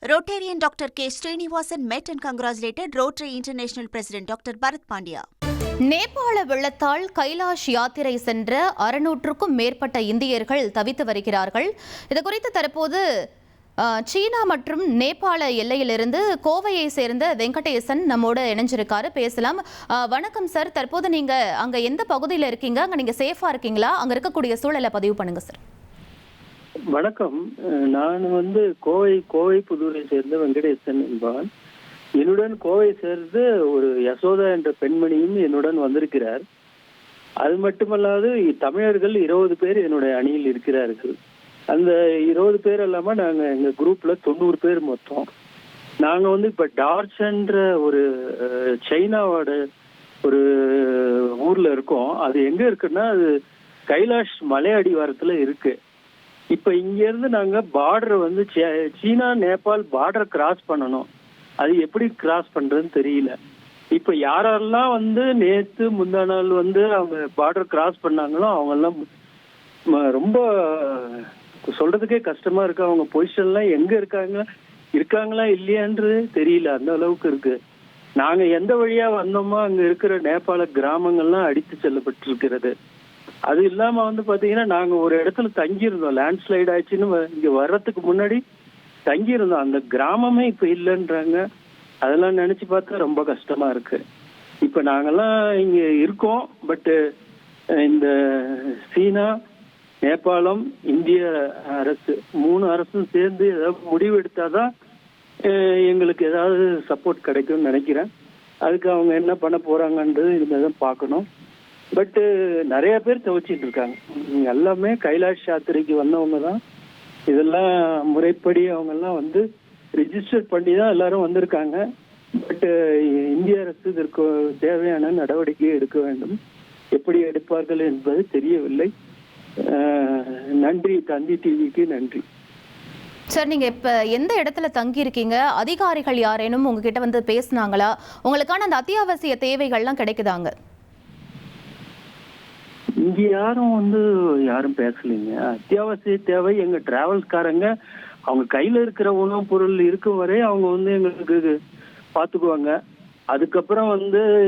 Rotarian Dr. K. Srinivasan met and congratulated Rotary International President Dr. Bharat Pandya. நேபாள வெள்ளத்தால் கைலாஷ் யாத்திரை சென்ற 600க்கும் மேற்பட்ட இந்தியர்கள் தவித்து வருகிறார்கள். இது குறித்து தற்போது சீனா மற்றும் நேபாள எல்லையிலிருந்து கோவையை சேர்ந்த வெங்கடேசன் நம்மோடு இணைஞ்சிருக்காரு. பேசலாம். வணக்கம் சார். தற்போது நீங்க அங்க எந்த பகுதியில் இருக்கீங்க? அங்க நீங்க சேஃபா இருக்கீங்களா? அங்க இருக்கக்கூடிய சூழலை பதிவு பண்ணுங்க சார். வணக்கம். நான் கோவை புதூரை சேர்ந்த வெங்கடேசன் என்பவன். என்னுடன் கோவை சேர்ந்து ஒரு யசோதா என்ற பெண்மணியும் என்னுடன் வந்திருக்கிறார். அது மட்டுமல்லாது தமிழர்கள் 20 பேர் என்னுடைய அணியில் இருக்கிறார்கள். அந்த 20 பேர் இல்லாம நாங்க எங்க குரூப்ல 90 பேர் மொத்தம். நாங்க இப்ப டார்ச்சன்ற ஒரு சைனாவோட ஒரு ஊர்ல இருக்கோம். அது எங்க இருக்குன்னா அது கைலாஷ் மலை அடிவாரத்துல இருக்கு. இப்ப இங்க இருந்து நாங்க பார்டர் சீனா நேபாள் பார்டர் கிராஸ் பண்ணணும். அது எப்படி கிராஸ் பண்றதுன்னு தெரியல. இப்ப யாரெல்லாம் நேத்து முந்தா நாள் அவங்க பார்டர் கிராஸ் பண்ணாங்களோ அவங்க எல்லாம் ரொம்ப சொல்றதுக்கே கஷ்டமா இருக்கு. அவங்க பொசிஷன்லாம் எங்க இருக்காங்களா இல்லையான்றது தெரியல. அந்த அளவுக்கு இருக்கு. நாங்க எந்த வழியா வந்தோமோ அங்க இருக்கிற நேபாள கிராமங்கள்லாம் அடித்து செல்லப்பட்டிருக்கிறது. அது இல்லாம பாத்தீங்கன்னா நாங்க ஒரு இடத்துல தங்கியிருந்தோம். லேண்ட்ஸ்லைட் ஆயிடுச்சுன்னு இங்க வர்றதுக்கு முன்னாடி தங்கியிருந்தோம். அந்த கிராமமே இப்ப இல்லைன்றாங்க. அதெல்லாம் நினைச்சு பார்த்தா ரொம்ப கஷ்டமா இருக்கு. இப்ப நாங்கெல்லாம் இங்க இருக்கோம். பட் இந்த சீனா, நேபாளம், இந்திய அரசு 3 அரசும் சேர்ந்து ஏதாவது முடிவு எடுத்தாதான் எங்களுக்கு ஏதாவது சப்போர்ட் கிடைக்கும்னு நினைக்கிறேன். அதுக்கு அவங்க என்ன பண்ண போறாங்கன்றது இனிமேதான் பார்க்கணும். பட் நிறைய பேர் தவிச்சிட்டு இருக்காங்க. எல்லாமே கைலாஷ் யாத்திரைக்கு வந்தவங்க தான். இதெல்லாம் முறைப்படி அவங்க எல்லாம் ரிஜிஸ்டர் பண்ணி தான் எல்லாரும் வந்திருக்காங்க. பட் இந்திய அரசு இதற்கு தேவையான நடவடிக்கையை எடுக்க வேண்டும். எப்படி எடுப்பார்கள் என்பது தெரியவில்லை. நன்றி. தந்தி டிவிக்கு நன்றி. சார், நீங்க இப்ப எந்த இடத்துல தங்கி இருக்கீங்க? அதிகாரிகள் யாரேனும் உங்ககிட்ட பேசினாங்களா? உங்களுக்கான அந்த அத்தியாவசிய தேவைகள்லாம் கிடைக்குதாங்க? இங்க யாரும் பேசலைங்க. அத்தியாவசிய தேவை எங்க டிராவல்ஸ்காரங்க அவங்க கையில இருக்கிற உணவுப் பொருள் இருக்கும் வரை அவங்க எங்களுக்கு பாத்துக்குவாங்க. அதுக்கப்புறம்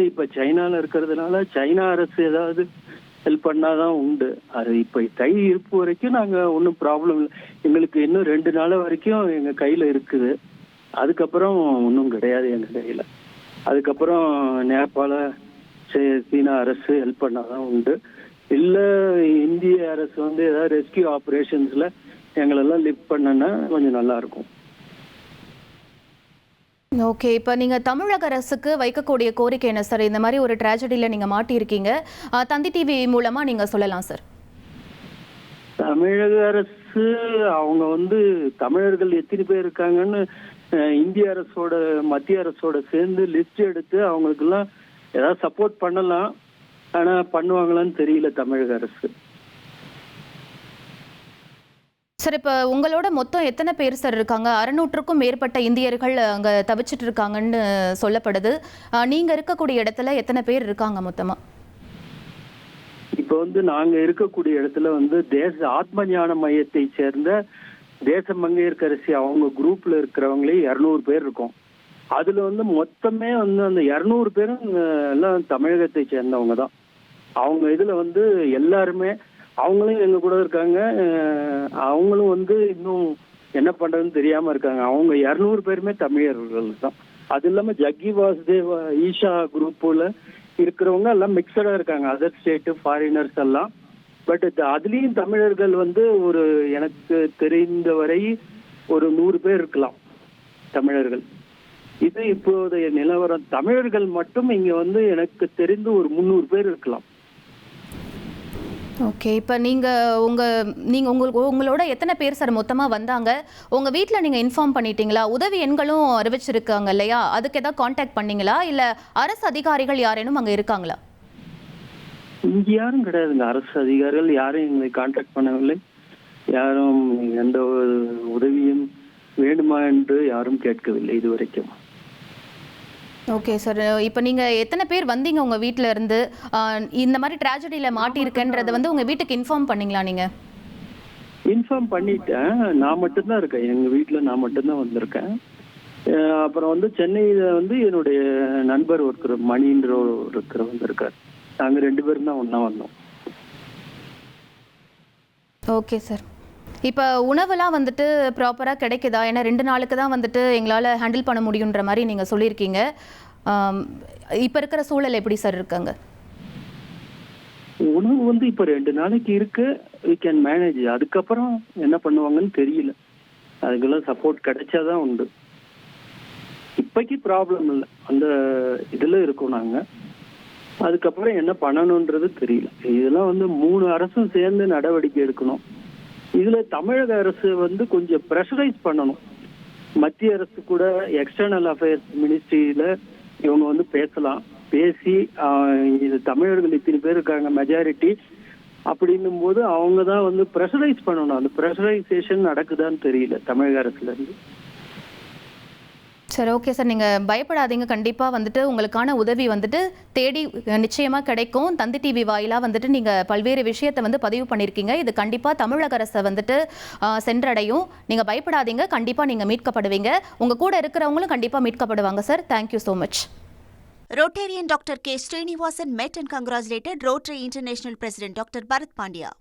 இப்ப சைனால இருக்கிறதுனால சைனா அரசு ஏதாவது ஹெல்ப் பண்ணாதான் உண்டு. அது இப்ப கை இருப்பு வரைக்கும் நாங்க ஒன்றும் ப்ராப்ளம் இல்லை. எங்களுக்கு இன்னும் 2 நாள் வரைக்கும் எங்க கையில இருக்குது. அதுக்கப்புறம் ஒன்றும் கிடையாது எங்க கையில. அதுக்கப்புறம் நேபாள சீனா அரசு ஹெல்ப் பண்ணாதான் உண்டு. இல்ல இந்திய அரசு ஏதாவது ரெஸ்கியூ ஆபரேஷன்ஸ்ல எங்களெல்லாம் லிஃப்ட் பண்ணனா கொஞ்சம் நல்லா இருக்கும். ஓகே. இப்போ நீங்க தமிழக அரசுக்கு வைக்கக்கூடிய கோரிக்கை என்ன சார்? இந்த மாதிரி ஒரு ட்ராஜடியில நீங்க மாட்டியிருக்கீங்க. தந்தி டிவி மூலமா நீங்க சொல்லலாம் சார். தமிழக அரசு அவங்க தமிழர்கள் எத்தனை பேர் இருக்காங்கன்னு இந்திய அரசோட மத்திய அரசோட சேர்ந்து லிஸ்ட் எடுத்து அவங்களுக்கு எல்லாம் ஏதாவது சப்போர்ட் பண்ணலாம். ஆனா பண்ணுவாங்களான்னு தெரியல தமிழக அரசு. சார், இப்போ உங்களோட மொத்தம் எத்தனை பேர் சார் இருக்காங்க? 600க்கும் மேற்பட்ட இந்தியர்கள் அங்க தவிச்சிட்டு இருக்காங்கன்னு சொல்லப்படுது. நீங்க இருக்கக்கூடிய இடத்துல எத்தனை பேர் இருக்காங்க மொத்தமா? இப்போ நாங்க இருக்கக்கூடிய இடத்துல தேச ஆத்ம ஞான மையத்தை சேர்ந்த தேச மங்கையர்கரசி அவங்க குரூப்ல இருக்கிறவங்களே 200 பேர் இருக்கோம். அதுல மொத்தமே அந்த 200 பேரும் எல்லாம் தமிழகத்தை சேர்ந்தவங்க தான். அவங்க இதுல எல்லாருமே அவங்களும் எங்க கூட இருக்காங்க. அவங்களும் இன்னும் என்ன பண்றதுன்னு தெரியாம இருக்காங்க. அவங்க 200 பேருமே தமிழர்கள் தான். அது இல்லாம ஜக்கி வாசுதேவ் ஈஷா குரூப்ல இருக்கிறவங்க எல்லாம் மிக்சடா இருக்காங்க. அதர் ஸ்டேட் ஃபாரினர்ஸ் எல்லாம். பட் அதுலயும் தமிழர்கள் ஒரு எனக்கு தெரிந்த வரை ஒரு 100 பேர் இருக்கலாம் தமிழர்கள். இது இப்போதைய நிலவரம். தமிழர்கள் மட்டும் இங்க எனக்கு தெரிந்து ஒரு 300 பேர் இருக்கலாம். ஓகே. இப்போ உங்களோட எத்தனை பேர் சார் மொத்தமா வந்தாங்க? உங்க வீட்டில் நீங்க இன்ஃபார்ம் பண்ணிட்டீங்களா? உதவி எண்களும் அறிவிச்சிருக்காங்க இல்லையா? அதுக்கு ஏதாவது கான்டாக்ட் பண்ணீங்களா? இல்ல அரசு அதிகாரிகள் யாரேனும் அங்க இருக்காங்களா? இங்க யாரும் கிடையாதுங்க. அரசு அதிகாரிகள் யாரும் எங்களை கான்டாக்ட் பண்ணவில்லை. யாரும் எந்த உதவியும் வேண்டுமா என்று யாரும் கேட்கவில்லை இதுவரைக்கும். Okay sir. இப்போ நீங்க எத்தனை பேர் வந்தீங்க உங்க வீட்டில இருந்து? இந்த மாதிரி ட்ராஜடியில மாட்டியிருக்கேன்றதை உங்க வீட்டுக்கு இன்ஃபார்ம் பண்ணீங்களா நீங்க? இன்ஃபார்ம் பண்ணிட்டேன். நான் மட்டும்தான் இருக்கேன், எங்க வீட்டில் நான் மட்டும்தான் வந்திருக்கேன். அப்புறம் வந்து சென்னையில வந்து என்னுடைய நண்பர் ஒருத்தர் மணின்ற ஒருத்தர் வந்திருக்கார். நாங்க 2 பேரும் தான் ஒண்ணா வந்தோம். Okay sir. இப்போ உணவெல்லாம் வந்துட்டு ப்ராப்பராக கிடைக்குதா? ஏன்னா 2 நாளுக்கு தான் வந்துட்டு எங்களால் ஹேண்டில் பண்ண முடியுன்ற மாதிரி நீங்கள் சொல்லியிருக்கீங்க. இப்போ இருக்கிற சூழல் எப்படி சார் இருக்காங்க? உணவு வந்து இப்போ 2 நாளைக்கு இருக்கு, வி கேன் மேனேஜ். அதுக்கப்புறம் என்ன பண்ணுவாங்கன்னு தெரியல. அதுக்கெல்லாம் சப்போர்ட் கிடைச்சாதான் உண்டு. இப்போக்கி ப்ராப்ளம் இல்லை, அந்த இதில் இருக்கோம் நாங்கள். அதுக்கப்புறம் என்ன பண்ணணுன்றது தெரியல. இதெல்லாம் வந்து 3 அரசும் சேர்ந்து நடவடிக்கை எடுக்கணும். இதுல தமிழக அரசு வந்து கொஞ்சம் ப்ரெஷரைஸ் பண்ணணும். மத்திய அரசு கூட எக்ஸ்டர்னல் அஃபேர்ஸ் மினிஸ்ட்ரியில இவங்க வந்து பேசலாம். பேசி இது தமிழர்கள் இத்தனை பேர் இருக்காங்க மெஜாரிட்டி அப்படின்னும் போது அவங்க தான் வந்து ப்ரெஷரைஸ் பண்ணணும். அந்த ப்ரெஷரைசேஷன் நடக்குதான்னு தெரியல தமிழக அரசுல இருந்து. சரி, ஓகே சார். நீங்கள் பயப்படாதீங்க. கண்டிப்பாக வந்துட்டு உங்களுக்கான உதவி வந்துட்டு தேடி நிச்சயமாக கிடைக்கும். தந்தி டிவி வாயிலாக வந்துட்டு நீங்கள் பல்வேறு விஷயத்தை வந்து பதிவு பண்ணியிருக்கீங்க. இது கண்டிப்பாக தமிழக அரசை வந்துட்டு சென்றடையும். நீங்கள் பயப்படாதீங்க, கண்டிப்பாக நீங்கள் மீட்கப்படுவீங்க. உங்கள் கூட இருக்கிறவங்களும் கண்டிப்பாக மீட்கப்படுவாங்க சார். Thank you so much. Rotarian Dr. K. Srinivasan met and congratulated Rotary International President Dr. Bharat Pandya.